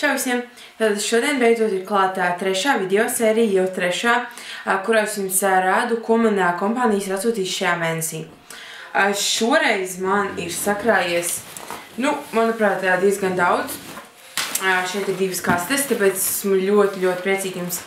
Čau visiem! Tad šodien beidzot ir klāta trešā video sērija, jau trešā, kurā es jums rādu, ko man kompānijas ir atsūtījis šajā mēnesī. Šoreiz man ir sakrājies, manuprāt, diezgan daudz. Šeit ir divas kastes, tāpēc esmu ļoti priecīgi jums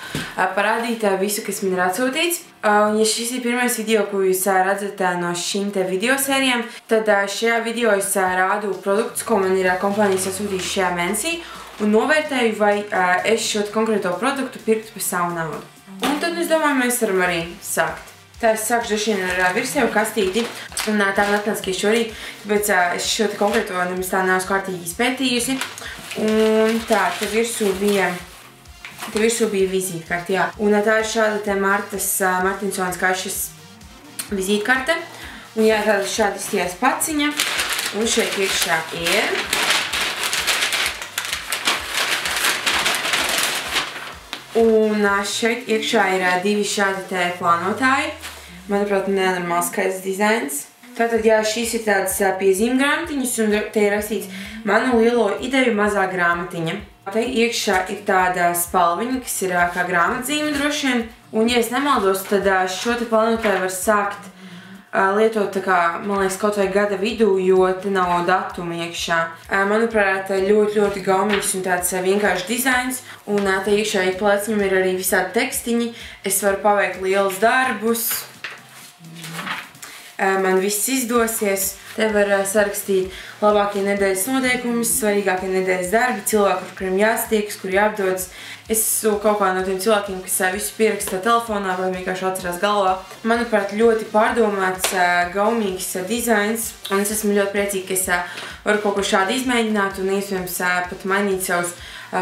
parādīt visu, kas man ir atsūtīts. Un ja šis ir pirmais video, ko jūs redzat no šīm te video sērijām, tad šajā video es rādu produktus, ko man ir kompānijas atsūtījis šajā mēnesī, un novērtēju, vai es šo konkrēto produktu pirktu par savu naudu. Un tad, es domāju, mēs varam arī sākt. Tā es sākšu droši vien ar virsēju kastīti, un tā man atnāca šorīt, tāpēc es šo konkrēto nemaz tā neesmu kārtīgi izpētījusi. Un tā, te virsū bija vizītkarte, jā. Un tā ir šāda te Martinsonas kašas vizītkarte. Un jā, tāda šāda izties paciņa. Un šeit iekšā ir un šeit iekšā ir divi šādi te plānotāji. Manuprāt, nenormāls skaists dizains. Tātad, jā, šīs ir tādas piezīmu grāmatiņas, un te ir rakstīts manu lielo ideju mazā grāmatiņa. Te iekšā ir tāda spalviņa, kas ir kā grāmatzīme droši vien. Un, ja es nemaldos, tad šo te plānotāju var sākt lietot, man liekas, kaut vai gada vidū, jo te nav datuma iekšā. Manuprāt, ļoti gaumīgs un tāds vienkāršs dizains. Un te iekšā ik pleciņam ir arī visādi tekstiņi. Es varu paveikt lielus darbus. Man viss izdosies. Te var sarakstīt labākie nedēļas noteikumi, svarīgākie nedēļas darbi, cilvēki, ar kuriem jāstiekas, kur jāapdodas. Es esmu kaut kā no tiem cilvēkiem, kas visu pieraksta telefonā vai vienkārši atcerās galvā. Manuprāt, ļoti pārdomāts, gaumīgs dizains, un es esmu ļoti priecīga, ka es varu kaut ko šādu izmēģināt un iespējams pat mainīt savus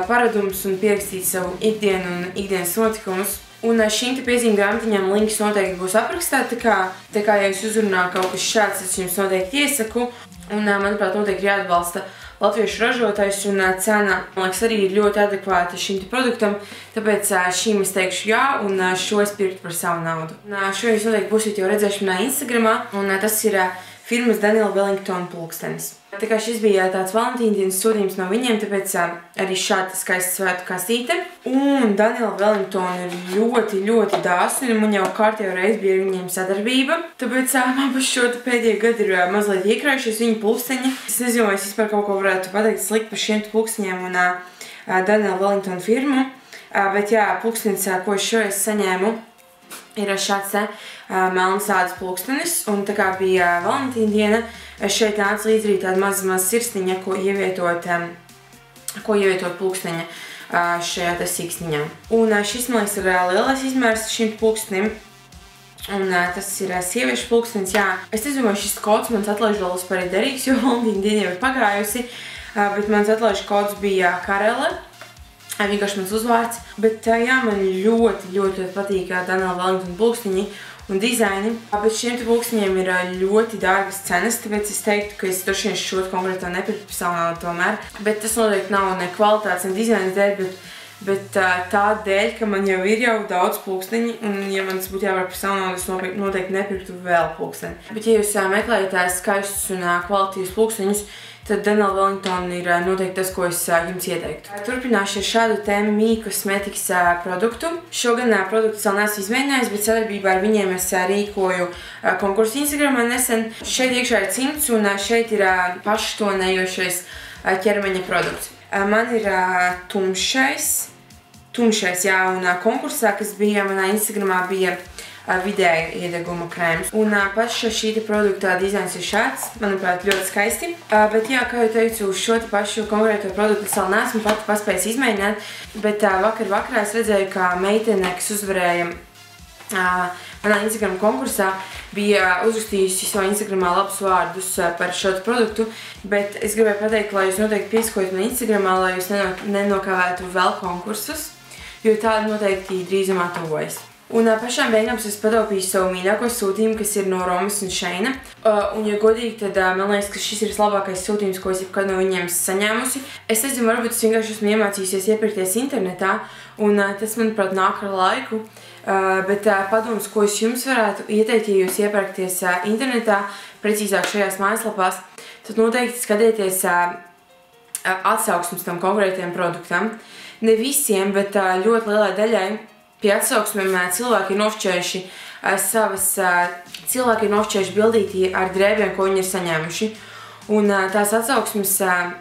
paradumus un pierakstīt savu ikdienu un ikdienas notikumus. Un šīm te piezīmu grāmatiņām links noteikti būs aprakstā, tā kā ja jūs uzrunā kaut kas šāds, es jums noteikti iesaku. Un, manuprāt, noteikti ir jāatbalsta latviešu ražotājs, un cena, man liekas, arī ir ļoti adekvāta šim te produktam, tāpēc šīm es teikšu jā, un šo es pirktu par savu naudu. Šo jūs noteikti būsiet jau redzējuši manā Instagramā, un tas ir firmas Daniela Wellingtona pulkstenis. Tā kā šis bija tāds Valentīna dienas sūtījums no viņiem, tāpēc arī šāda skaista svētku kastīte. Un Daniela Wellingtona ir ļoti dāsna, un man jau kārtējo reizi bija ar viņiem sadarbība. Tāpēc man pa šo pēdējo gadu ir mazliet iekrājušies viņu pulksteņi. Es nezinu, vai es vispār kaut ko varētu pateikt slikt par šiem pulksteņiem un Daniela Wellingtona firmu. Bet jā, pulkstenis, ko es šoreiz saņēmu, ir šāds melns ādas pulkstenis, un tā kā bija Valentīna diena, šeit nāca līdz arī tāda maza sirsniņa, ko ievietot pulksteņa šajā te siksniņā. Un šis, man liekas, ir lielais izmērs šim pulkstenim, un tas ir sieviešu pulkstenis, jā. Es nezinu, vai šis kods mans atlaižu vēl vispār ir derīgs, jo Valentīna diena jau ir pagājusi, bet mans atlaižu kods bija Karele. Vienkārši mans uzvārds, bet jā, man ļoti patīk Daniela Wellingtona pulksteņi un dizaini. Bet šiem te pulksteņiem ir ļoti dārgas cenas, tāpēc es teiktu, ka es droši vien šo konkrēto nepirktu par savu naudu tomēr. Bet tas noteikti nav ne kvalitātes, ne dizaina dēļ, bet tā dēļ, ka man jau ir daudz pulksteņi, un ja man tas būtu jāvar par savu naudu, es noteikti nepirktu vēl pulksteni. Bet ja jūs meklējat skaistus un kvalitīvus pulksteņus, tad Daniela Wellingtona ir noteikti tas, ko es jums ieteiktu. Turpināšu ar šādu tēmu Mii kosmetikas produktu. Šogad produktus vēl neesmu izmēģinājis, bet sadarbībā ar viņiem es rīkoju konkursu Instagramā nesen. Šeit iekšā ir cimds, un šeit ir paštonējošais ķermeņa produkts. Man ir tumšais, jā, un konkursā, kas bija manā Instagramā, bija vidēja iedeguma krēms. Un pats šī produkta dizains ir šāds, manuprāt, ļoti skaisti. Bet jā, kā jau teicu, šo pašu konkrēto produktu es vēl neesmu pati paspējis izmēģināt, bet vakarā es redzēju, ka meitene, kas uzvarēja manā Instagram konkursā, bija uzrakstījusi savā Instagramā labus vārdus par šo produktu, bet es gribēju pateikt, lai jūs noteikti piesakojat man Instagramā, lai jūs nenokavētu vēl konkursus, jo tādi noteikti drīzumā tuvojas. Un pašām beigām es pataupīju savu mīļāko sūtījumu, kas ir no Romas un Sheina. Un, ja godīgi, tad man liekas, ka šis ir vislabākais sūtījums, ko es jebkad no viņiem saņēmusi. Es nezinu, varbūt es vienkārši esmu iemācījusies iepirkties internetā, un tas, manuprāt, nāk ar laiku. Bet padoms, ko es jums varētu ieteikt, ja jūs iepērkties internetā, precīzāk šajās mājaslapās, tad noteikti skatieties atsauksmes tam konkrētajam produktam. Ne visiem, bet ļoti lielai daļai pie atsauksmēm cilvēki ir nošķējuši bildīti ar drēbēm, ko viņi ir saņēmuši. Un tās atsauksmes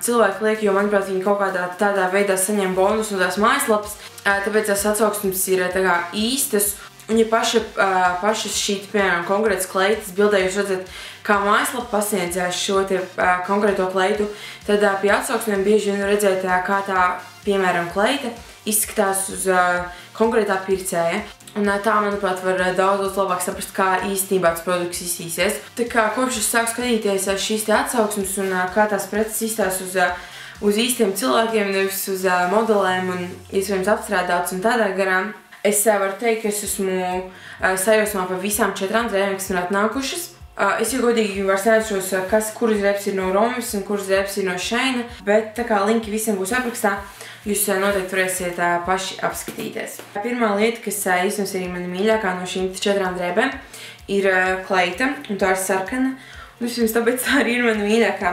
cilvēki liek, jo, manuprāt, viņi kaut kādā tādā veidā saņem bonus no tās mājaslapas, tāpēc tās atsauksmes ir tā kā īstas. Un ja pašas šī, piemēram, konkrētas kleitas bildē jūs redzat, kā mājaslapa pasniedz šo konkrēto kleitu, tad pie atsauksmēm bieži vien redzēt, kā tā, piemēram, kleita izskatās uz konkrētā pircēja. Un tā, manuprāt, var daudz labāk saprast, kā īstenībā tas produkts izsīsies. Tā kā kopš es sāku skatīties šīs atsauksmes un kā tās preces izstās uz īstiem cilvēkiem, nevis uz modelēm un iespējams apstrādāts un tādā garām, es varu teikt, ka es esmu sajūsmā par visām 4 drēbēm, kas man atnākušas. Es jau godīgi vairs neatceros, kuras drēbes ir no Romas un kuras drēbes ir no Sheina, bet tā kā linki visiem būs aprakstā, jūs noteikti varēsiet paši apskatīties. Pirmā lieta, kas īstenībā ir mana mīļākā no šīm 4 drēbēm, ir kleita, un tā ir sarkana. Un vispirms tāpēc tā arī ir mana mīļākā.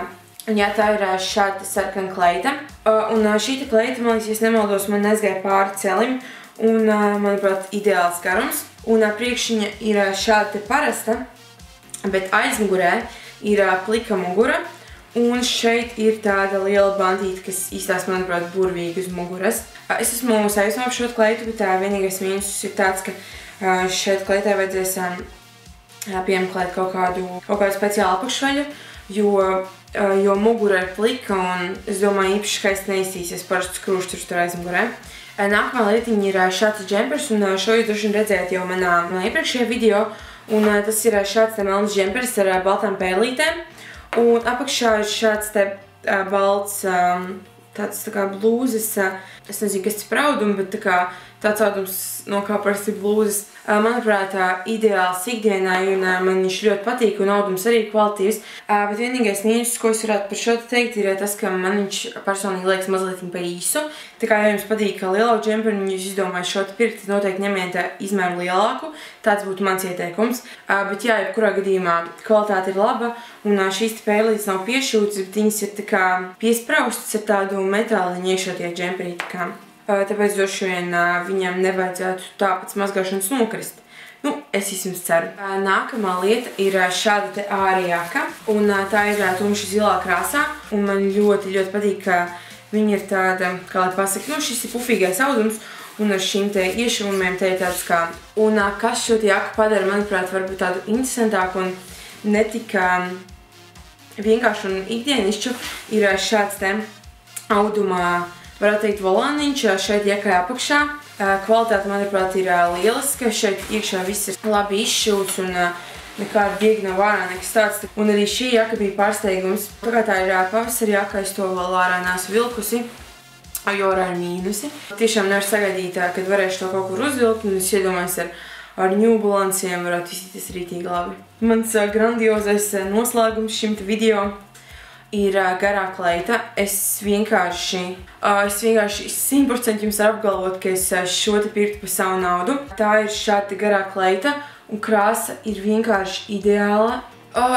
Un jā, tā ir šāda sarkana kleita. Un šī kleita, man liekas, ja es nemaldos, man aizgāja pāri celim. Un, manuprāt, ideāls garums. Un priekšņa ir šāda parasta, bet aizmugurē ir plika mugura. Un šeit ir tāda liela bandīta, kas izstās, manuprāt, burvīgi uz muguras. Es esmu sajūsmā par šo kleitu, bet vienīgais mīnus ir tāds, ka šeit kleitai vajadzēs piemeklēt kaut kādu speciālu apakšveļu, jo mugura ir plika un, es domāju, īpaši skaisti neizsīsies parastus krūšturus tur aizmugurē. Nākamā lietiņa ir šāds džempers, un šo jūs droši vien redzējāt jau manā iepriekšējā video. Un tas ir šāds melns džempers ar baltām pērlītēm. Un apakšā ir šāds balts, tāds tā kā blūzes, es nezinu, kas tas par audumu, bet tāds audums no kā parasti blūzes. Manuprāt, ideāls ikdienai, un man viņš ļoti patīk, un audums arī kvalitīvs. Bet vienīgais mīnus, ko es varētu par šo teikt, ir tas, ka man viņš personīgi liekas mazliet pa īsu. Tā kā, ja jums patīk lielo džemperi, un jūs izdomājat šo pirkt, tad noteikti ņemiet izmēru lielāku. Tāds būtu mans ieteikums. Bet jā, jebkurā gadījumā kvalitāte ir laba, un šīs pērlītes nav piešūtas, bet viņas ir tā kā piespraustas ar tādu metāliņu iekšā tie džemperi. Tāpēc droši vien viņam nevajadzētu tā pēc mazgāšanas nokrist. Nu, es vismaz ceru. Nākamā lieta ir šāda te ārjaka, un tā ir tumši zilā krāsā, un man ļoti patīk, ka viņa ir tāda, kā lai pasaka, šis ir pufīgais audums, un ar šīm te iešuvumiem te ir tāds kā. Un kas šo te jaku padara, manuprāt, varbūt tādu interesantāku un netika vienkārši un ikdienišķu, ir šāds te audumā, varētu teikt, volāniņš šeit iekai apakšā. Kvalitāte, manuprāt, ir lieliska. Šeit iekšā viss ir labi izšūts un nekāda biega nav ārā, nekas tāds. Un arī šī jaka bija pārsteigums. Tā kā tā ir pavasara jaka, es to vēl ārā neesmu vilkusi, jo ārā ir mīnusi. Tiešām nevar sagaidīt, kad varēšu to kaut kur uzvilkt, un es iedomājos ar New Balanceiem varētu izsīties rītīgi labi. Mans grandiozais noslēgums šim video ir garā kleita. Es vienkārši 100% jums varu apgalvot, ka es šo te pirktu par savu naudu. Tā ir šāda garā kleita, un krāsa ir vienkārši ideāla.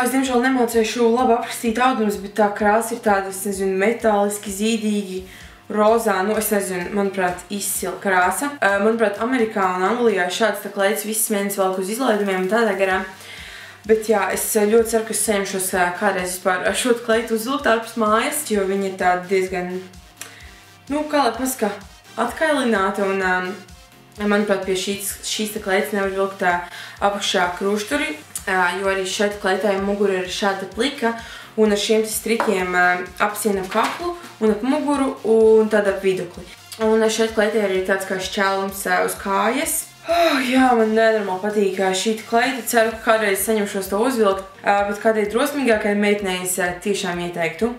Es diemžēl nemācēšu labi aprakstīt audumus, bet tā krāsa ir tāda, es nezinu, metāliski, zīdīgi, rozā, es nezinu, manuprāt, izcila krāsa. Manuprāt, Amerikā un Anglijā šādas kleitas visas mēnesis velk uz izlaidumiem un tādā garā. Bet jā, es ļoti ceru, ka es saņemšos kādreiz vispār šo kleitu uzvilkt ārpus mājas, jo viņi ir tādi diezgan, kā lai pasaka, atkailināti, un manuprāt, pie šīs kleitas nevar vilkt apakšā krūšturi, jo arī šeit kleitai mugura ir šāda plika, un ar šiem striķiem apsien ap kaklu un ap muguru un tad ap vidukli. Un šeit kleitai arī tāds kā šķēlums uz kājas. Jā, man nenormāli patīk šī kleita. Ceru, ka kādreiz saņemšos to uzvilkt, bet kādai drosmīgākai meitnei es tiešām ieteiktu.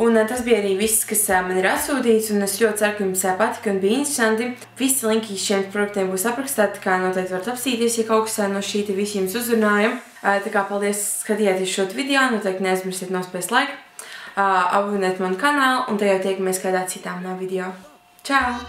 Un tas bija arī viss, kas man ir atsūtīts, un es ļoti ceru, ka jums patika un bija interesanti. Visi linki šiem produktiem būs aprakstā, tā kā noteikti varat apstīties, ja kaut kas no šī visi jums uzrunāja. Tā kā paldies, skatījāties šo video, noteikti neaizmirstiet nospiest laiku, abonēt manu kanālu, un tad jau tiekamies kādā citā video. Čau!